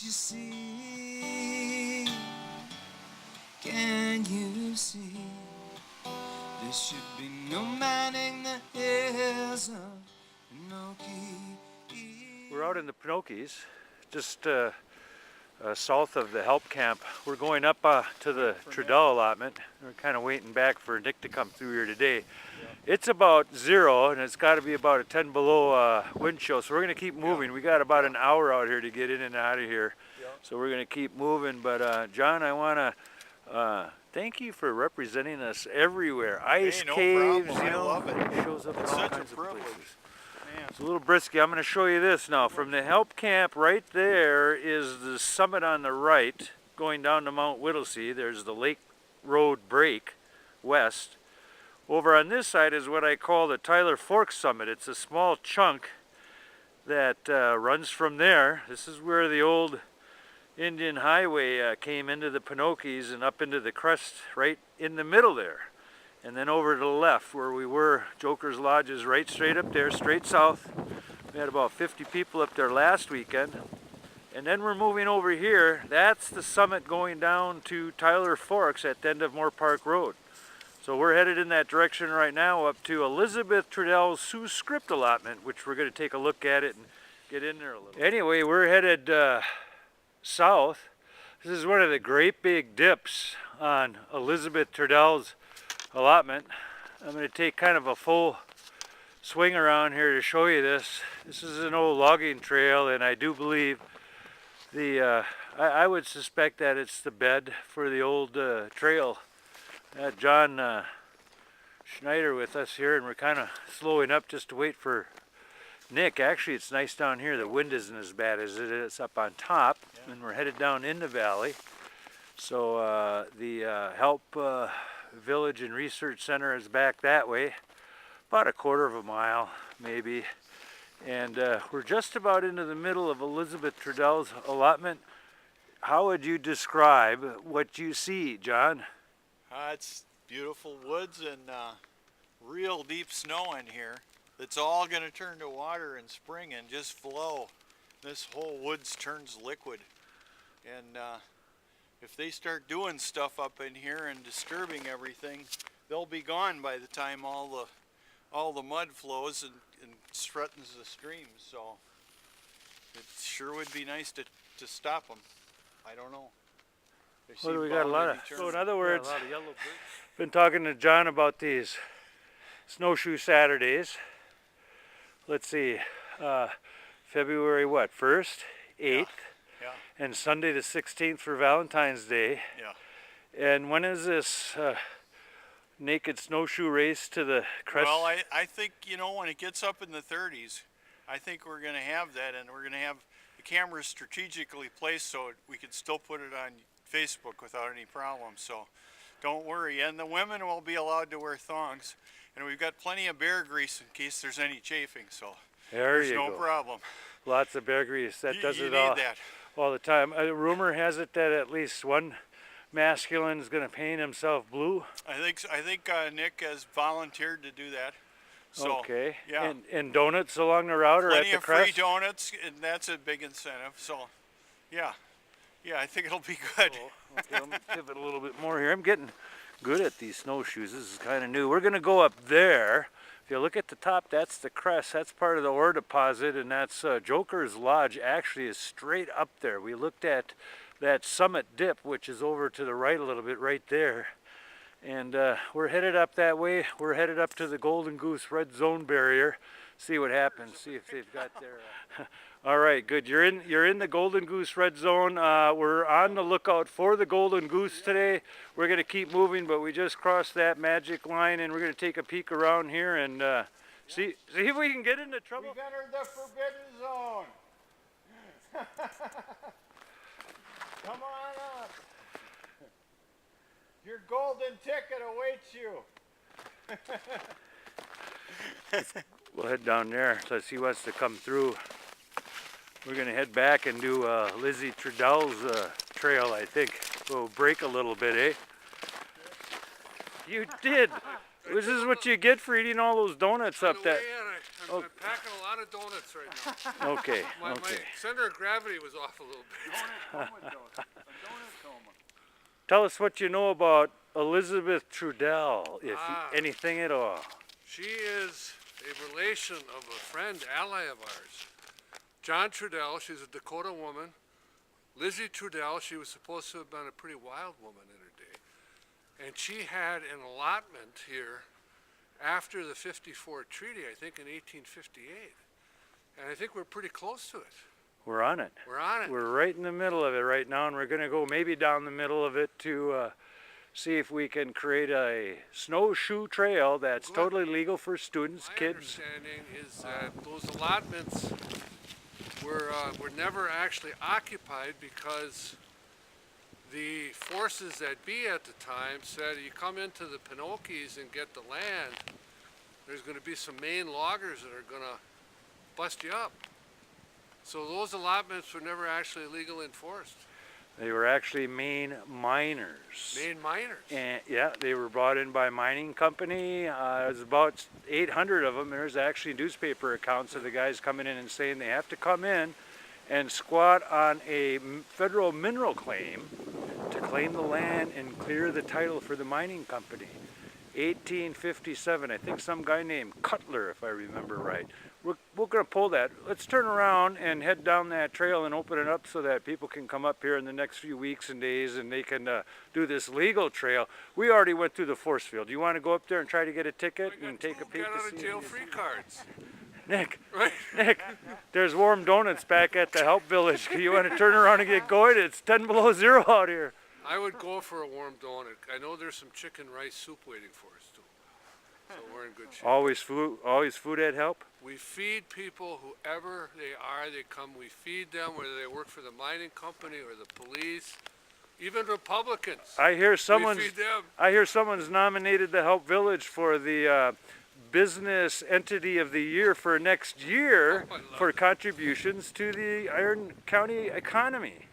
You see, can you see? There should be no man in the hills of Penokees. We're out in the Penokees, just south of the help camp. We're going up to the Trudell allotment. We're kind of waiting back for Nick to come through here today. It's about 0 and it's got to be about a 10 below wind chill, so we're going to keep moving. We got about an hour out here to get in and out of here, so we're going to keep moving. But John, I want to thank you for representing us everywhere. Ice caves, problem. you know, I love it. shows up It's in all such a kinds of privilege. places. Man. It's a little brisky. I'm going to show you this now. From the help camp right there is the summit on the right going down to Mount Whittlesea. There's the Lake Road break west. Over on this side is what I call the Tyler Fork Summit. It's a small chunk that runs from there. This is where the old Indian highway came into the Penokees and up into the crest right in the middle there. And then over to the left where we were, Joker's Lodge is right straight up there, straight south. We had about 50 people up there last weekend. And then we're moving over here. That's the summit going down to Tyler Forks at the end of Moore Park Road. So we're headed in that direction right now up to Elizabeth Trudell's Sioux Scrip Allotment, which we're going to take a look at it and get in there a little. Anyway, we're headed south. This is one of the great big dips on Elizabeth Trudell's allotment. I'm going to take kind of a full swing around here to show you this. This is an old logging trail, and I do believe I would suspect that it's the bed for the old trail. John Schneider with us here, and we're kind of slowing up just to wait for Nick. Actually, it's nice down here. The wind isn't as bad as it is up on top, and we're headed down in the valley. So the help Village and Research Center is back that way, about a quarter of a mile maybe. And we're just about into the middle of Elizabeth Trudell's allotment. How would you describe what you see, John? It's beautiful woods and real deep snow in here. It's all going to turn to water in spring and just flow. This whole woods turns liquid. And if they start doing stuff up in here and disturbing everything, they'll be gone by the time all the mud flows and threatens the streams. So it sure would be nice to stop them. I don't know. Well, we got a lot of, so in other words, been talking to John about these snowshoe Saturdays. Let's see, February what, 1st, 8th, and Sunday the 16th for Valentine's Day. Yeah. And when is this naked snowshoe race to the crest? Well, I think, you know, when it gets up in the 30s, I think we're going to have that, and we're going to have the cameras strategically placed so we can still put it on Facebook without any problem. So don't worry. And the women will be allowed to wear thongs, and we've got plenty of bear grease in case there's any chafing. So there's no problem. Lots of bear grease. That does it all. All the time. A rumor has it that at least one masculine is going to paint himself blue. I think Nick has volunteered to do that. So, okay. Yeah. And donuts along the route or at the crest? Plenty of free donuts, and that's a big incentive. So, yeah. Yeah, I think it'll be good. Oh, okay, let me give it a little bit more here. I'm getting good at these snowshoes. This is kind of new. We're going to go up there. If you look at the top, that's the crest. That's part of the ore deposit, and that's Joker's Lodge actually is straight up there. We looked at that summit dip, which is over to the right a little bit right there. And we're headed up that way. We're headed up to the Golden Goose red zone barrier. See what happens. See if they've got their... All right, good. You're in the Golden Goose red zone. We're on the lookout for the Golden Goose today. We're going to keep moving, but we just crossed that magic line, and we're going to take a peek around here and see if we can get into trouble. We've entered the forbidden zone. Come on up. Your golden ticket awaits you. We'll head down there. Let's see who wants to come through. We're going to head back and do Lizzie Trudell's trail, I think. We'll break a little bit, eh? You did. This is what you get for eating all those donuts up that. Oh. I'm packing a lot of donuts right now. Okay, My okay. center of gravity was off a little bit. donut coma. Tell us what you know about Elizabeth Trudell, if anything at all. She is a relation of a friend, ally of ours. John Trudell, she's a Dakota woman. Lizzie Trudell, she was supposed to have been a pretty wild woman in her day. And she had an allotment here after the 54 treaty, I think in 1858. And I think we're pretty close to it. We're on it. We're on it. We're right in the middle of it right now, and we're going to go maybe down the middle of it to see if we can create a snowshoe trail that's Good. totally legal for students, My kids. understanding is that those allotments were never actually occupied because the forces that be at the time said you come into the Penokees and get the land, there's going to be some Maine loggers that are going to bust you up. So those allotments were never actually legally enforced. They were actually Maine miners. Maine miners. And yeah, they were brought in by a mining company. There's about 800 of them. There's actually newspaper accounts of the guys coming in and saying they have to come in and squat on a federal mineral claim to claim the land and clear the title for the mining company. 1857, I think some guy named Cutler, if I remember right. We're going to pull that. Let's turn around and head down that trail and open it up so that people can come up here in the next few weeks and days and they can do this legal trail. We already went through the force field. Do you want to go up there and try to get a ticket and take a peek Get to out of see? jail free cards. Nick, Right? Nick, there's warm donuts back at the Help Village. You want to turn around and get going? It's 10 below zero out here. I would go for a warm donut. I know there's some chicken rice soup waiting for us too. So we're in good shape. Always food at Help? We feed people, whoever they are, they come, we feed them, whether they work for the mining company or the police, even Republicans. I hear We someone's feed them. nominated the Help Village for the business entity of the year for next year Oh, I love for it. contributions to the Iron County economy.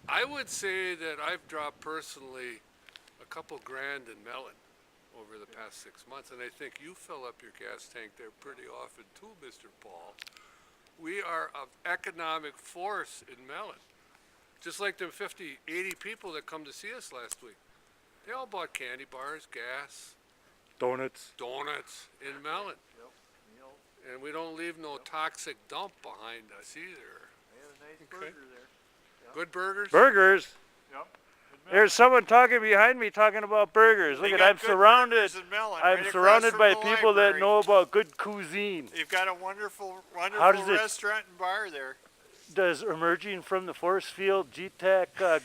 I would say that I've dropped personally a couple grand in melon over the past 6 months, and I think you fill up your gas tank there pretty often too, Mr. Paul. We are an economic force in melon. Just like them 50, 80 people that come to see us last week. They all bought candy bars, gas, Donuts. donuts in melon. And we don't leave no toxic dump behind us either. Okay. Good burgers? Burgers. Yep. There's someone talking behind me talking about burgers. Look They at got I'm good surrounded. burgers in Mellon, I'm right across surrounded from by the people that library. know about good cuisine. You've got a wonderful does it- restaurant and bar there. Does emerging from the force field GTAC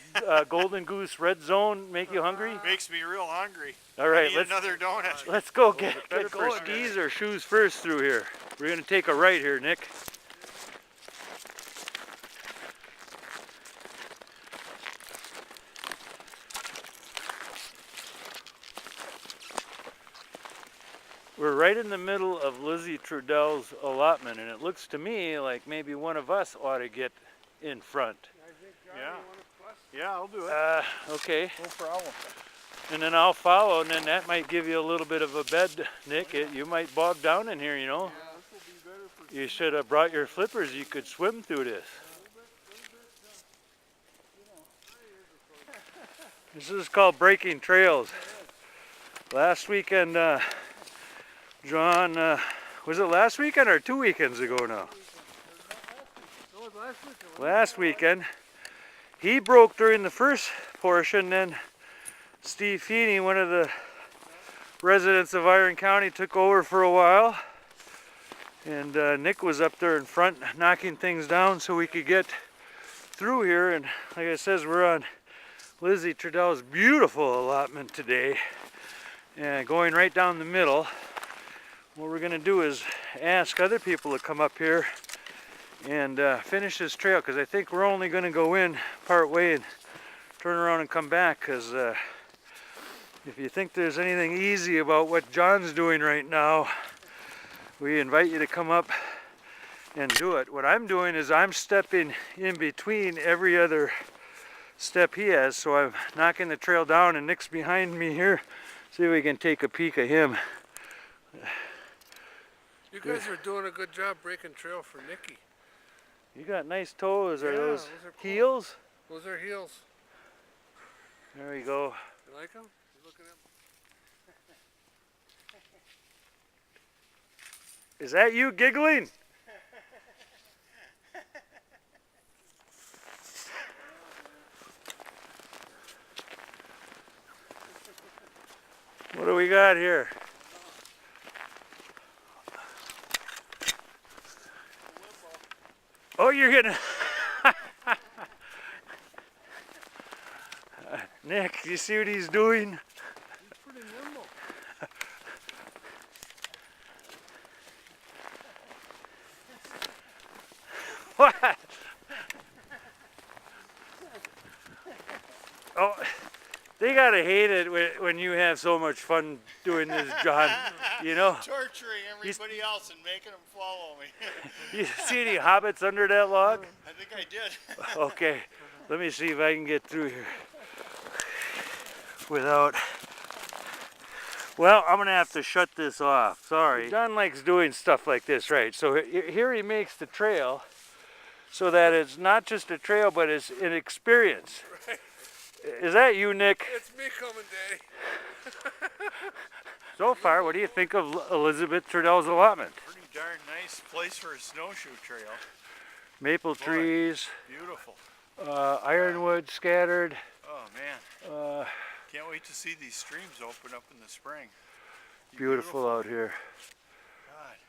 Golden Goose Red Zone make you hungry? Makes me real hungry. All right, Need let's another donut. let's go get going. first, Skis or shoes first through here. We're gonna take a right here, Nick. We're right in the middle of Lizzie Trudell's allotment, and it looks to me like maybe one of us ought to get in front. Yeah. Yeah, I'll do it. Okay. No problem. And then I'll follow, and then that might give you a little bit of a bed, Nick. You might bog down in here, you know. You should have brought your flippers. You could swim through this. This is called breaking trails. Last weekend, John, was it last weekend or 2 weekends ago now? Last weekend. He broke during the first portion, then Steve Feeney, one of the residents of Iron County, took over for a while. And Nick was up there in front knocking things down so we could get through here. And like I says, we're on Lizzie Trudell's beautiful allotment today. And going right down the middle. What we're going to do is ask other people to come up here and finish this trail, because I think we're only going to go in part way and turn around and come back, because if you think there's anything easy about what John's doing right now, we invite you to come up and do it. What I'm doing is I'm stepping in between every other step he has, so I'm knocking the trail down, and Nick's behind me here. See if we can take a peek at him. You guys are doing a good job breaking trail for Nicky. You got nice toes. Are Yeah, those those are cool. heels? Those are heels. There we go. You like them? You looking at them? Is that you giggling? What do we got here? Oh, you're getting... Nick, you see what he's doing? He's pretty nimble. What? Oh, they gotta hate it when you have so much fun doing this, John. You know? Torturing everybody else and making them follow me. You see any hobbits under that log? I think I did. Okay, let me see if I can get through here without... Well, I'm gonna have to shut this off, sorry. John likes doing stuff like this, right? So here he makes the trail so that it's not just a trail, but it's an experience. Right. Is that you, Nick? It's me coming, Daddy. So far, what do you think of Elizabeth Trudell's allotment? Pretty darn nice place for a snowshoe trail. Maple trees, Beautiful. ironwood scattered. Oh man. Can't wait to see these streams open up in the spring. Beautiful out here.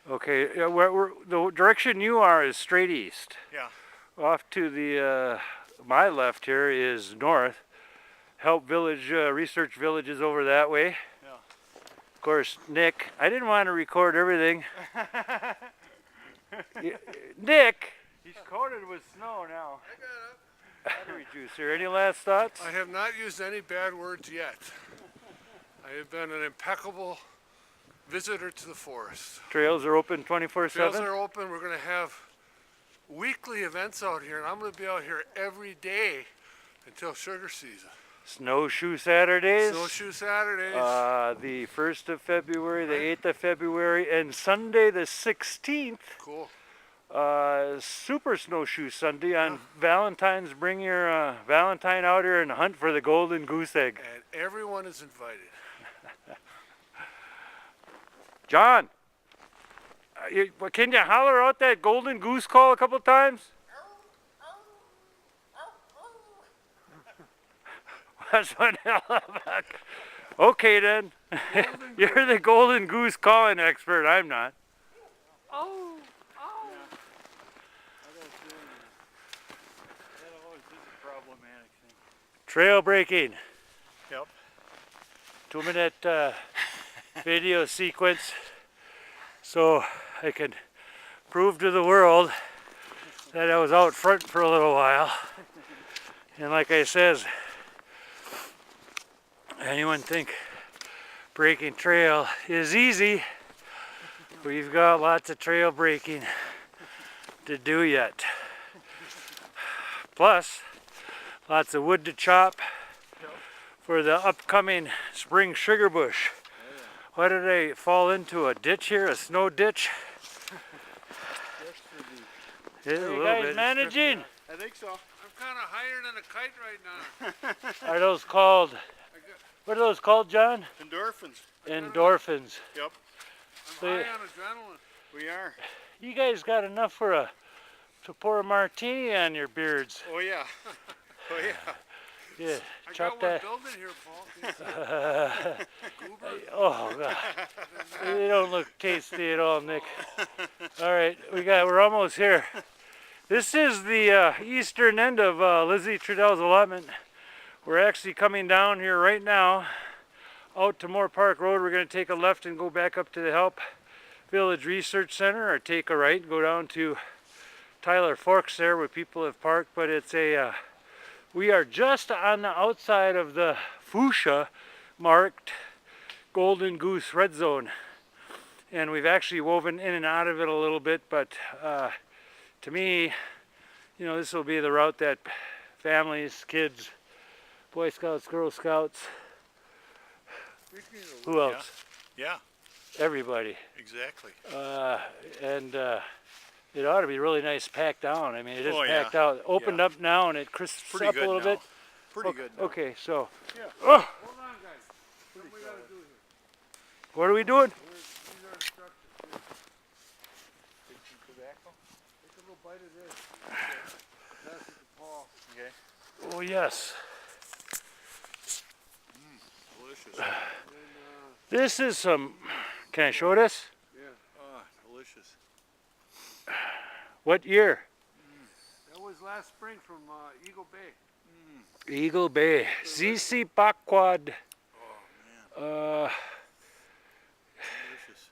God. Okay, the direction you are is straight east. Yeah. Off to the my left here is north. Help Village, Research Village is over that way. Yeah. Of course, Nick, I didn't want to record everything. Nick! He's coated with snow now. I got it. Battery juice here. Any last thoughts? I have not used any bad words yet. I have been an impeccable visitor to the forest. Trails are open 24/7? Trails are open. We're going to have weekly events out here, and I'm going to be out here every day until sugar season. Snowshoe Saturdays? Snowshoe Saturdays. The 1st of February, the 8th of February, and Sunday the 16th. Cool. Super Snowshoe Sunday on Valentine's. Bring your Valentine out here and hunt for the Golden Goose egg. And everyone is invited. John, can you holler out that Golden Goose call a couple times? That's what Okay then. You're the Golden Goose calling expert. I'm not. Oh, oh. That always is a problematic thing. Trail breaking. Yep. 2-minute video sequence so I can prove to the world that I was out front for a little while. And like I says, anyone think breaking trail is easy? We've got lots of trail breaking to do yet. Plus, lots of wood to chop for the upcoming spring sugar bush. Why did I fall into a ditch here, a snow ditch? Are you guys managing? I think so. I'm kind of higher than a kite right now. Are those called, what are those called, John? Endorphins. Endorphins. Yep. I'm So high on adrenaline. We are. you guys got enough to pour a martini on your beards. Oh yeah. Oh yeah. Yeah, I chop got one that. building here, Paul. Goober. Oh God, they don't look tasty at all, Nick. All right, we're almost here. This is the eastern end of Lizzie Trudell's allotment. We're actually coming down here right now, out to Moore Park Road. We're going to take a left and go back up to the Help Village Research Center, or take a right and go down to Tyler Forks there where people have parked. But it's a we are just on the outside of the fuchsia marked Golden Goose red zone, and we've actually woven in and out of it a little bit, but to me, you know, this will be the route that families, kids, Boy Scouts, Girl Scouts, who else? Yeah. everybody. Exactly. And it ought to be really nice packed down. I mean, it is Oh, yeah. packed out. Opened Yeah. up now and it crisps Pretty up good a little now. bit. Pretty good now. Okay, so Hold on, guys. What we gotta do here? what are we doing? These are instructions. Here. Take some tobacco. Take a little bite of this. Pass it to Paul. Okay. Oh yes. Delicious. And, This is some, can I show this? yeah, Ah, delicious. What year? that was last spring from Eagle Bay. Eagle Bay. ZC Bakwad. Oh man, delicious.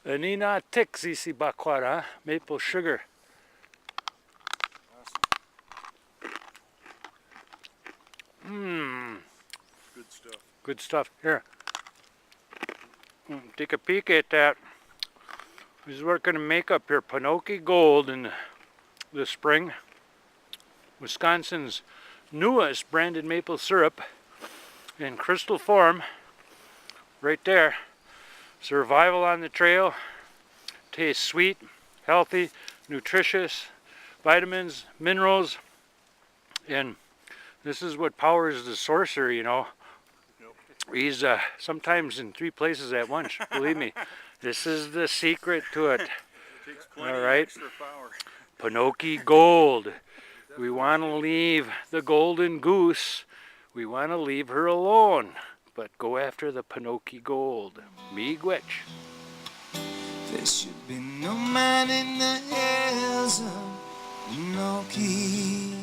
Anina Tick ZC Bakwad, huh? Maple sugar. Mmm. Good stuff. Good stuff. Here. Take a peek at that. This is what we're going to make up here. Penokee Gold in the spring. Wisconsin's newest branded maple syrup in crystal form. Right there. Survival on the trail. Tastes sweet, healthy, nutritious, vitamins, minerals. And this is what powers the sorcerer, you know. He's sometimes in 3 places at once, believe me. This is the secret to it. Takes plenty All right. of extra power. Penokees Gold. We want to leave the Golden Goose. We want to leave her alone. But go after the Penokees Gold. Miigwech. There should be no man in the hills of Penokees.